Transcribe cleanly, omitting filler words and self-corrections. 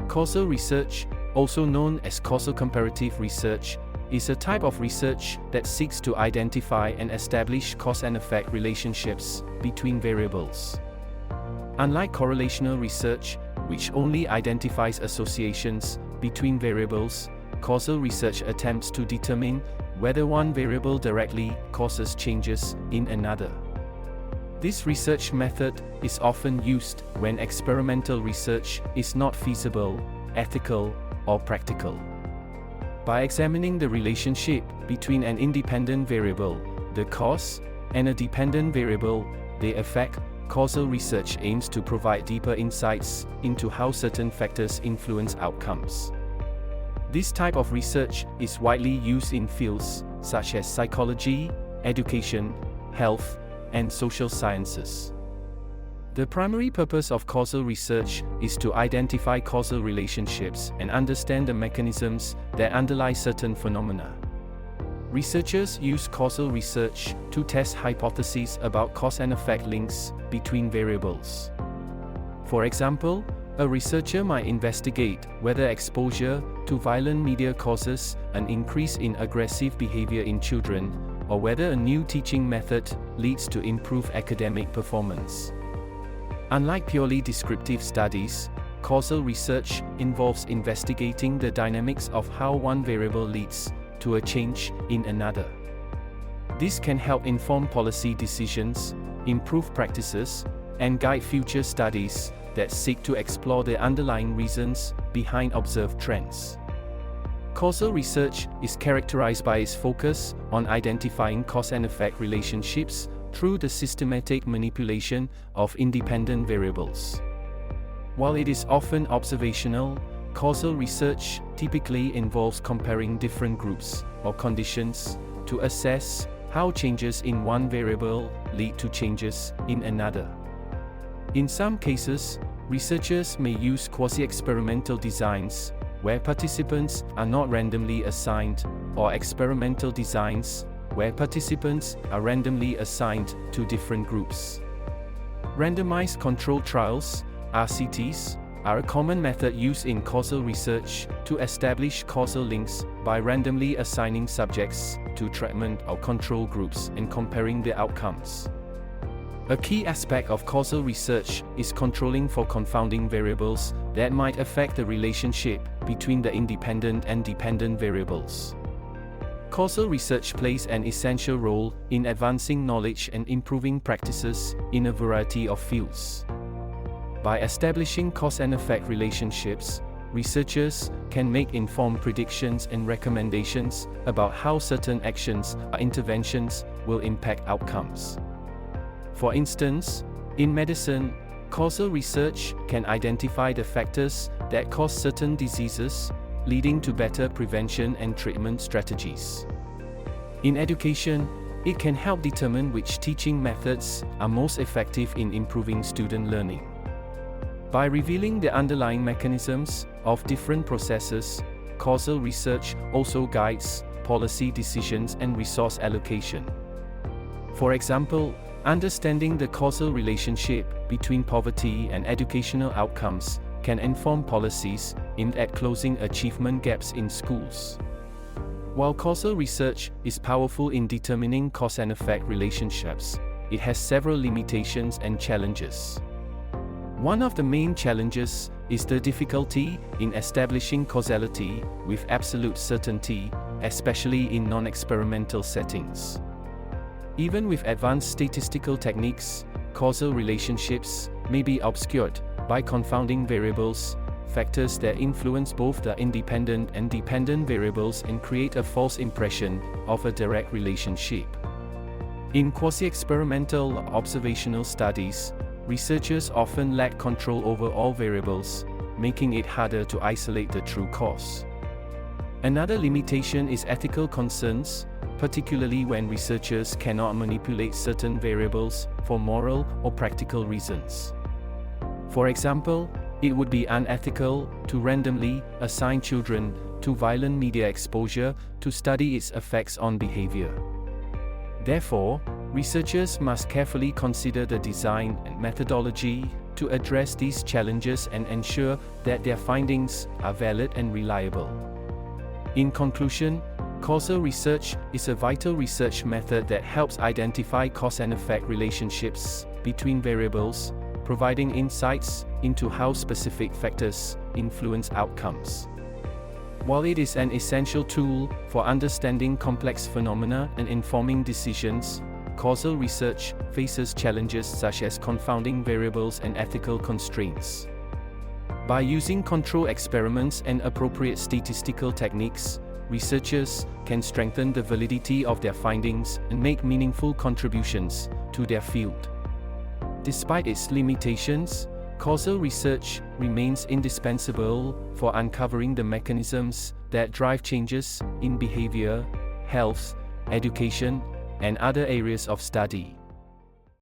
Causal research, also known as causal comparative research, is a type of research that seeks to identify and establish cause and effect relationships between variables. Unlike correlational research, which only identifies associations between variables, causal research attempts to determine whether one variable directly causes changes in another. This research method is often used when experimental research is not feasible, ethical, or practical. By examining the relationship between an independent variable, the cause, and a dependent variable, the effect, causal research aims to provide deeper insights into how certain factors influence outcomes. This type of research is widely used in fields such as psychology, education, health, and social sciences. The primary purpose of causal research is to identify causal relationships and understand the mechanisms that underlie certain phenomena. Researchers use causal research to test hypotheses about cause and effect links between variables. For example, a researcher might investigate whether exposure to violent media causes an increase in aggressive behavior in children, or whether a new teaching method leads to improved academic performance. Unlike purely descriptive studies, causal research involves investigating the dynamics of how one variable leads to a change in another. This can help inform policy decisions, improve practices, and guide future studies that seek to explore the underlying reasons behind observed trends. Causal research is characterized by its focus on identifying cause and effect relationships through the systematic manipulation of independent variables. While it is often observational, causal research typically involves comparing different groups or conditions to assess how changes in one variable lead to changes in another. In some cases, researchers may use quasi-experimental designs, where participants are not randomly assigned, or experimental designs, where participants are randomly assigned to different groups. Randomized controlled trials, RCTs, are a common method used in causal research to establish causal links by randomly assigning subjects to treatment or control groups and comparing the outcomes. A key aspect of causal research is controlling for confounding variables that might affect the relationship between the independent and dependent variables. Causal research plays an essential role in advancing knowledge and improving practices in a variety of fields. By establishing cause and effect relationships, researchers can make informed predictions and recommendations about how certain actions or interventions will impact outcomes. For instance, in medicine, causal research can identify the factors that cause certain diseases, leading to better prevention and treatment strategies. In education, it can help determine which teaching methods are most effective in improving student learning. By revealing the underlying mechanisms of different processes, causal research also guides policy decisions and resource allocation. For example, understanding the causal relationship between poverty and educational outcomes can inform policies aimed at closing achievement gaps in schools. While causal research is powerful in determining cause and effect relationships, it has several limitations and challenges. One of the main challenges is the difficulty in establishing causality with absolute certainty, especially in non-experimental settings. Even with advanced statistical techniques, causal relationships may be obscured by confounding variables, factors that influence both the independent and dependent variables and create a false impression of a direct relationship. In quasi-experimental or observational studies, researchers often lack control over all variables, making it harder to isolate the true cause. Another limitation is ethical concerns, particularly when researchers cannot manipulate certain variables for moral or practical reasons. For example, it would be unethical to randomly assign children to violent media exposure to study its effects on behavior. Therefore, researchers must carefully consider the design and methodology to address these challenges and ensure that their findings are valid and reliable. In conclusion, causal research is a vital research method that helps identify cause and effect relationships between variables, providing insights into how specific factors influence outcomes. While it is an essential tool for understanding complex phenomena and informing decisions, causal research faces challenges such as confounding variables and ethical constraints. By using control experiments and appropriate statistical techniques, researchers can strengthen the validity of their findings and make meaningful contributions to their field. Despite its limitations, causal research remains indispensable for uncovering the mechanisms that drive changes in behavior, health, education, and other areas of study.